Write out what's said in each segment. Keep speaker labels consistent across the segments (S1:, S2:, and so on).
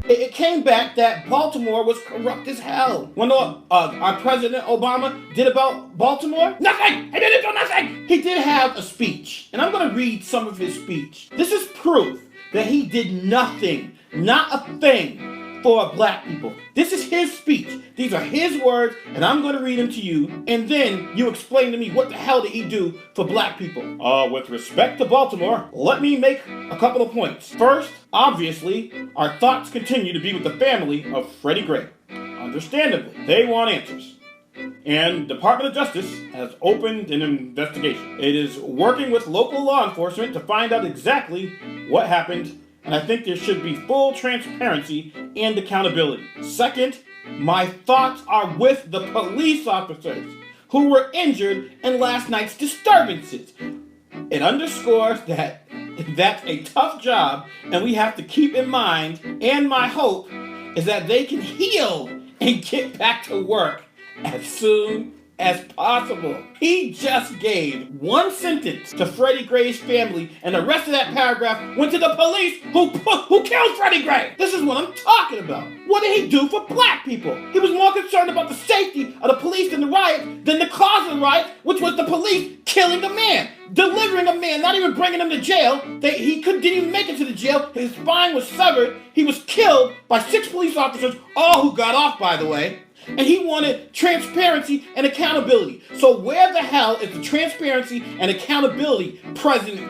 S1: It came back that Baltimore was corrupt as hell. When our President Obama did about Baltimore? Nothing! He didn't do nothing! He did have a speech, and I'm going to read some of his speech. This is proof that he did nothing, not a thing, for black people. This is his speech. These are his words, and I'm going to read them to you, and then you explain to me what the hell did he do for black people. With respect to Baltimore, let me make a couple of points. First, obviously, our thoughts continue to be with the family of Freddie Gray. Understandably, they want answers. And Department of Justice has opened an investigation. It is working with local law enforcement to find out exactly what happened, and I think there should be full transparency and accountability. Second, my thoughts are with the police officers who were injured in last night's disturbances. It underscores that that's a tough job, and we have to keep in mind, and my hope is that they can heal and get back to work as soon as possible. He just gave one sentence to Freddie Gray's family, and the rest of that paragraph went to the police who killed Freddie Gray. This is what I'm talking about. What did he do for black people? He was more concerned about the safety of the police in the riot than the cause of the riot, which was the police killing a man, delivering a man, not even bringing him to jail. He didn't even make it to the jail. His spine was severed. He was killed by 6 police officers, all who got off, by the way. And he wanted transparency and accountability. So where the hell is the transparency and accountability,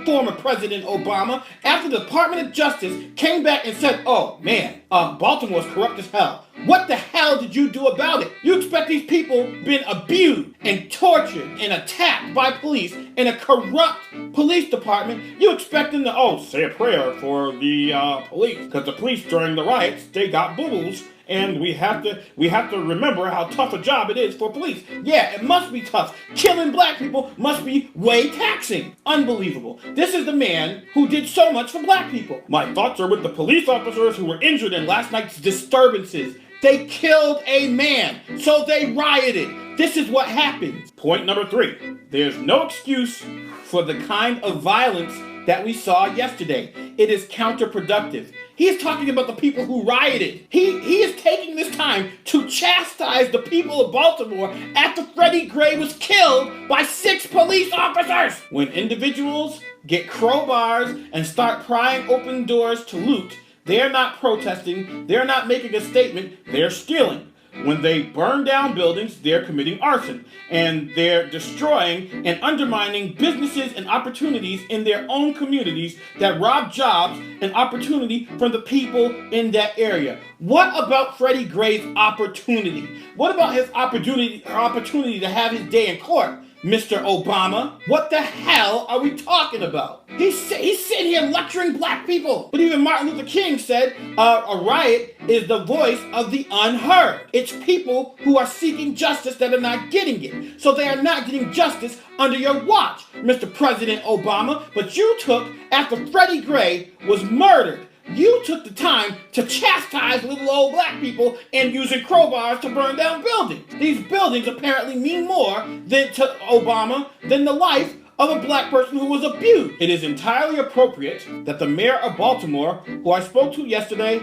S1: former President Obama, after the Department of Justice came back and said, oh man, Baltimore's corrupt as hell. What the hell did you do about it? You expect these people been abused and tortured and attacked by police in a corrupt police department? You expect them to, say a prayer for the police, because the police during the riots, they got boo-boos. And we have to remember how tough a job it is for police. Yeah, it must be tough. Killing black people must be way taxing. Unbelievable. This is the man who did so much for black people. My thoughts are with the police officers who were injured in last night's disturbances. They killed a man, so they rioted. This is what happens. Point number 3. There's no excuse for the kind of violence that we saw yesterday. It is counterproductive. He is talking about the people who rioted. He is taking this time to chastise the people of Baltimore after Freddie Gray was killed by 6 police officers. When individuals get crowbars and start prying open doors to loot, they're not protesting, they're not making a statement, they're stealing. When they burn down buildings, they're committing arson, and they're destroying and undermining businesses and opportunities in their own communities that rob jobs and opportunity from the people in that area. What about Freddie Gray's opportunity? What about his opportunity to have his day in court? Mr. Obama, what the hell are we talking about? He's sitting here lecturing black people. But even Martin Luther King said a riot is the voice of the unheard. It's people who are seeking justice that are not getting it. So they are not getting justice under your watch, Mr. President Obama. But you took, after Freddie Gray was murdered, you took the time to chastise little old black people and using crowbars to burn down buildings. These buildings apparently mean more to Obama than the life of a black person who was abused. It is entirely appropriate that the mayor of Baltimore, who I spoke to yesterday,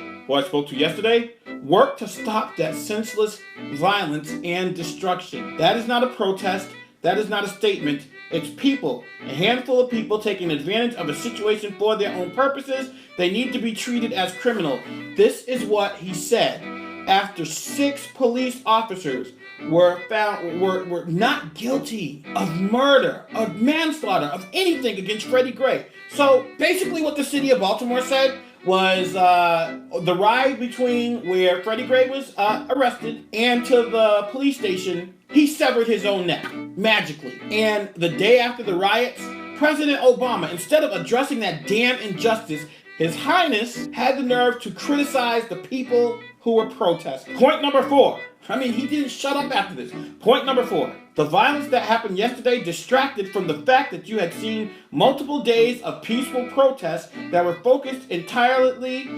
S1: work to stop that senseless violence and destruction. That is not a protest. That is not a statement. It's people, a handful of people taking advantage of a situation for their own purposes. They need to be treated as criminal. This is what he said after 6 police officers were found were not guilty of murder, of manslaughter, of anything against Freddie Gray. So basically what the city of Baltimore said was the ride between where Freddie Gray was arrested and to the police station, he severed his own neck, magically. And the day after the riots, President Obama, instead of addressing that damn injustice, His Highness had the nerve to criticize the people who were protesting. Point number 4. He didn't shut up after this. Point number 4. The violence that happened yesterday distracted from the fact that you had seen multiple days of peaceful protests that were focused entirely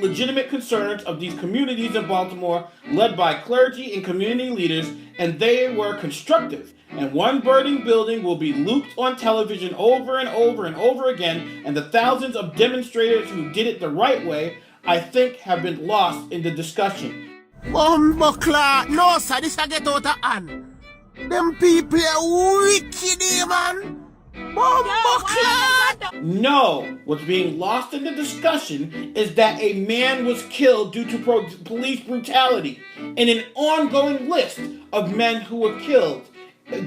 S1: legitimate concerns of these communities in Baltimore, led by clergy and community leaders, and they were constructive. And one burning building will be looped on television over and over and over again, and the thousands of demonstrators who did it the right way, I think, have been lost in the discussion.
S2: Bumbleclaw, no sir, this a get out of hand. Them people are wicked, man. Bumbleclaw.
S1: No, what's being lost in the discussion is that a man was killed due to police brutality, and an ongoing list of men who were killed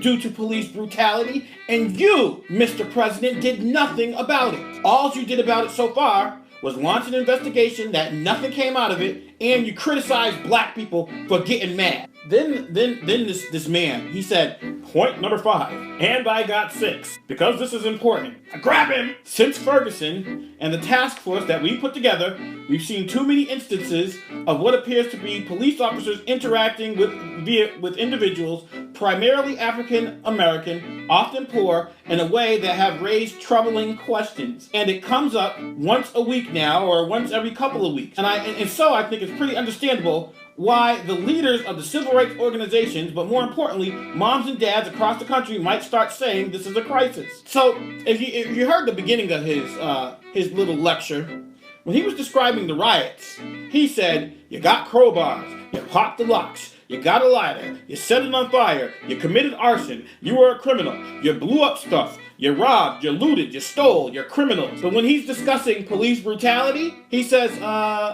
S1: due to police brutality, and you, Mr. President, did nothing about it. All you did about it so far was launch an investigation that nothing came out of it, and you criticized black people for getting mad. Then this man, he said, point number 5, and I got 6, because this is important. I grab him! Since Ferguson and the task force that we put together, we've seen too many instances of what appears to be police officers interacting with individuals, primarily African American, often poor, in a way that have raised troubling questions. And it comes up once a week now, or once every couple of weeks. And so I think it's pretty understandable why the leaders of the civil rights organizations, but more importantly, moms and dads across the country, might start saying this is a crisis. So, if you heard the beginning of his little lecture, when he was describing the riots, he said, you got crowbars, you popped the locks, you got a lighter, you set it on fire, you committed arson, you were a criminal, you blew up stuff, you robbed, you looted, you stole, you're criminals. But when he's discussing police brutality, he says,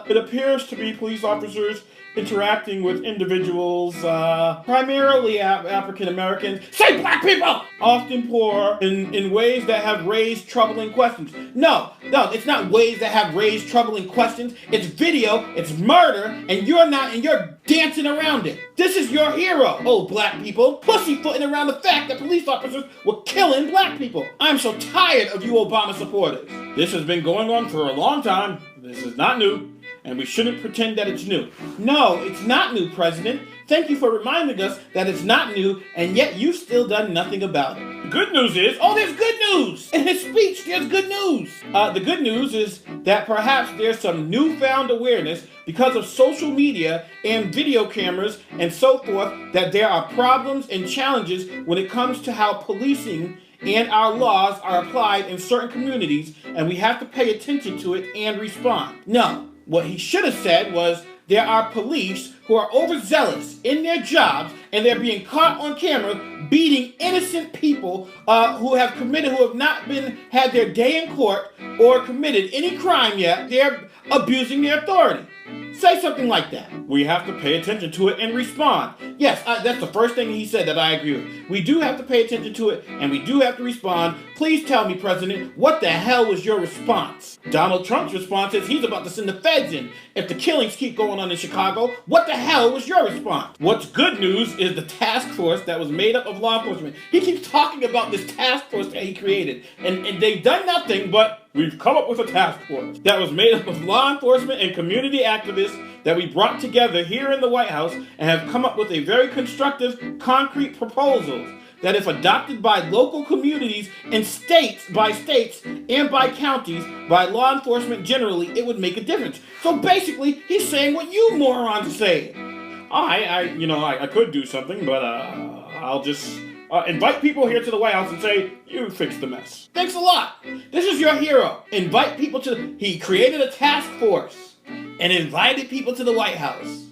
S1: it appears to be police officers interacting with individuals, primarily African Americans, say black people, often poor, in ways that have raised troubling questions. No, it's not ways that have raised troubling questions. It's video, it's murder, and you're dancing around it. This is your hero, oh black people, pussyfooting around the fact that police officers were killing black people. I'm so tired of you Obama supporters. This has been going on for a long time. This is not new. And we shouldn't pretend that it's new. No, it's not new, President. Thank you for reminding us that it's not new, and yet you've still done nothing about it. The good news is, there's good news! In his speech, there's good news. The good news is that perhaps there's some newfound awareness because of social media and video cameras and so forth, that there are problems and challenges when it comes to how policing and our laws are applied in certain communities, and we have to pay attention to it and respond. No. What he should have said was, there are police who are overzealous in their jobs, and they're being caught on camera beating innocent people who have not had their day in court or committed any crime yet. They're abusing their authority. Say something like that. We have to pay attention to it and respond. Yes, that's the first thing he said that I agree with. We do have to pay attention to it, and we do have to respond. Please tell me, President, what the hell was your response? Donald Trump's response is he's about to send the feds in. If the killings keep going on in Chicago, what the hell was your response? What's good news is the task force that was made up of law enforcement. He keeps talking about this task force that he created, and they've done nothing but we've come up with a task force that was made up of law enforcement and community activists that we brought together here in the White House and have come up with a very constructive, concrete proposals that if adopted by local communities and states and by counties, by law enforcement generally, it would make a difference. So basically, he's saying what you morons say. I could do something, but I'll just invite people here to the White House and say, you fix the mess. Thanks a lot. This is your hero. Invite people he created a task force and invited people to the White House.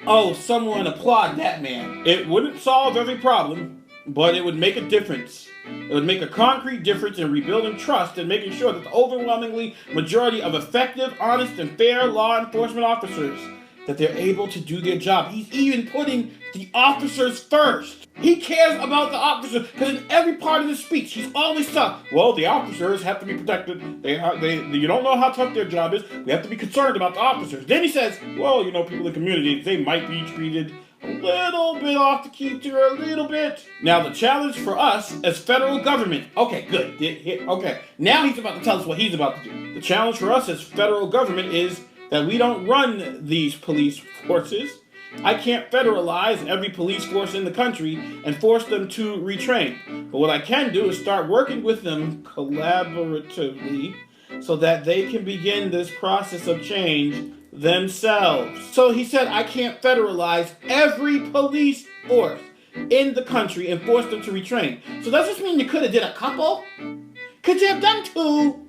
S1: Oh, someone applaud that man. It wouldn't solve every problem, but it would make a difference. It would make a concrete difference in rebuilding trust and making sure that the overwhelmingly majority of effective, honest, and fair law enforcement officers, that they're able to do their job. He's even putting the officers first. He cares about the officers, because in every part of his speech, he's always talking, well, the officers have to be protected. You don't know how tough their job is. We have to be concerned about the officers. Then he says, well, people in communities, they might be treated a little bit off the kilter, a little bit. Now, the challenge for us as federal government, okay, good. Okay, now he's about to tell us what he's about to do. The challenge for us as federal government is that we don't run these police forces, I can't federalize every police force in the country and force them to retrain. But what I can do is start working with them collaboratively so that they can begin this process of change themselves. So he said, I can't federalize every police force in the country and force them to retrain. So does this mean you could have did a couple? Could you have done two?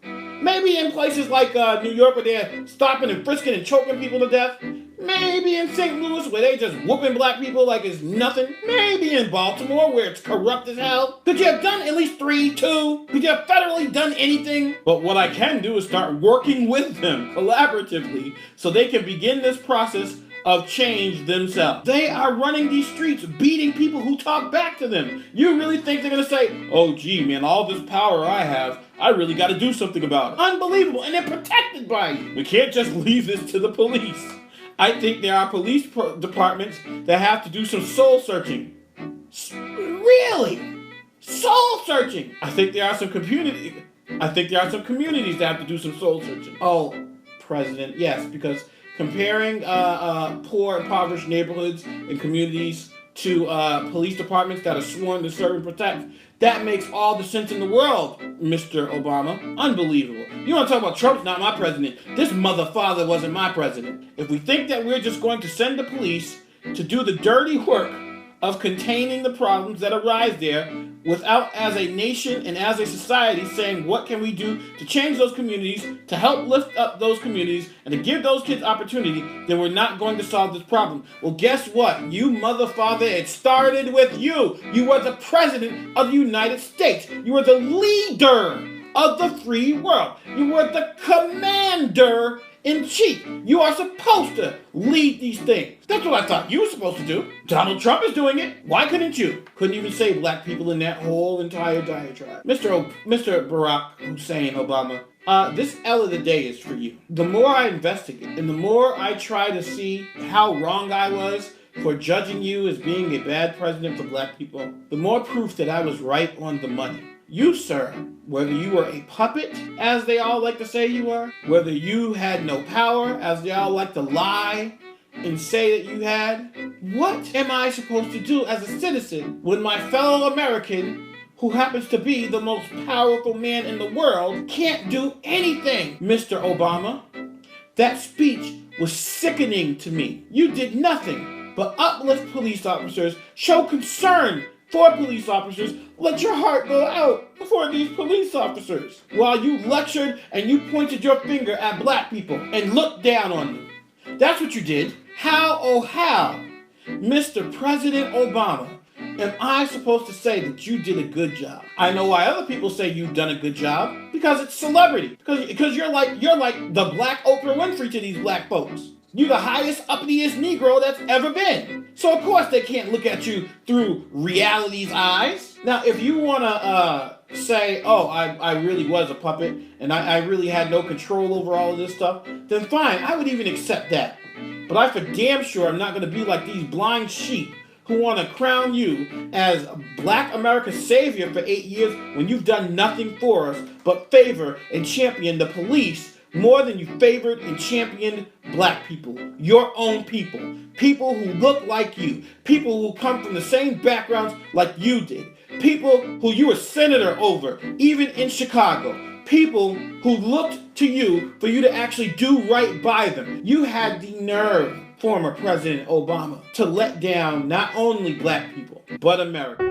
S1: Maybe in places like New York where they're stopping and frisking and choking people to death. Maybe in St. Louis where they just whooping black people like it's nothing. Maybe in Baltimore where it's corrupt as hell. Could you have done at least 3, 2? Could you have federally done anything? But what I can do is start working with them collaboratively so they can begin this process of change themselves. They are running these streets, beating people who talk back to them. You really think they're gonna say, oh gee man, all this power I have, I really gotta do something about it. Unbelievable, and they're protected by you. We can't just leave this to the police. I think there are police departments that have to do some soul searching. Really? Soul searching? I think there are some communities that have to do some soul searching. Oh, President, yes, because comparing poor, impoverished neighborhoods and communities to police departments that are sworn to serve and protect, that makes all the sense in the world, Mr. Obama. Unbelievable. You want to talk about Trump's not my president? This mother-father wasn't my president. If we think that we're just going to send the police to do the dirty work of containing the problems that arise there without, as a nation and as a society, saying what can we do to change those communities, to help lift up those communities, and to give those kids opportunity, then we're not going to solve this problem. Well, guess what? You mother father, it started with you. You were the president of the United States. You were the leader of the free world. You were the commander in chief. You are supposed to lead these things. That's what I thought you were supposed to do. Donald Trump is doing it. Why couldn't you? Couldn't even say black people in that whole entire diatribe. Mr. Barack Hussein Obama, this L of the day is for you. The more I investigate and the more I try to see how wrong I was for judging you as being a bad president for black people, the more proof that I was right on the money. You, sir, whether you were a puppet, as they all like to say you were, whether you had no power, as they all like to lie and say that you had, what am I supposed to do as a citizen when my fellow American, who happens to be the most powerful man in the world, can't do anything? Mr. Obama, that speech was sickening to me. You did nothing but uplift police officers, show concern for police officers, let your heart go out for these police officers while you lectured and you pointed your finger at black people and looked down on them. That's what you did. How, oh how, Mr. President Obama, am I supposed to say that you did a good job? I know why other people say you've done a good job, because it's celebrity. Because you're like the black Oprah Winfrey to these black folks. You're the highest, uppitiest Negro that's ever been. So of course they can't look at you through reality's eyes. Now, if you want to say, oh, I really was a puppet and I really had no control over all of this stuff, then fine, I would even accept that. But I for damn sure I'm not going to be like these blind sheep who want to crown you as black America's savior for 8 years when you've done nothing for us but favor and champion the police more than you favored and championed black people, your own people, people who look like you, people who come from the same backgrounds like you did, people who you were senator over, even in Chicago, people who looked to you for you to actually do right by them. You had the nerve, former President Obama, to let down not only black people, but America.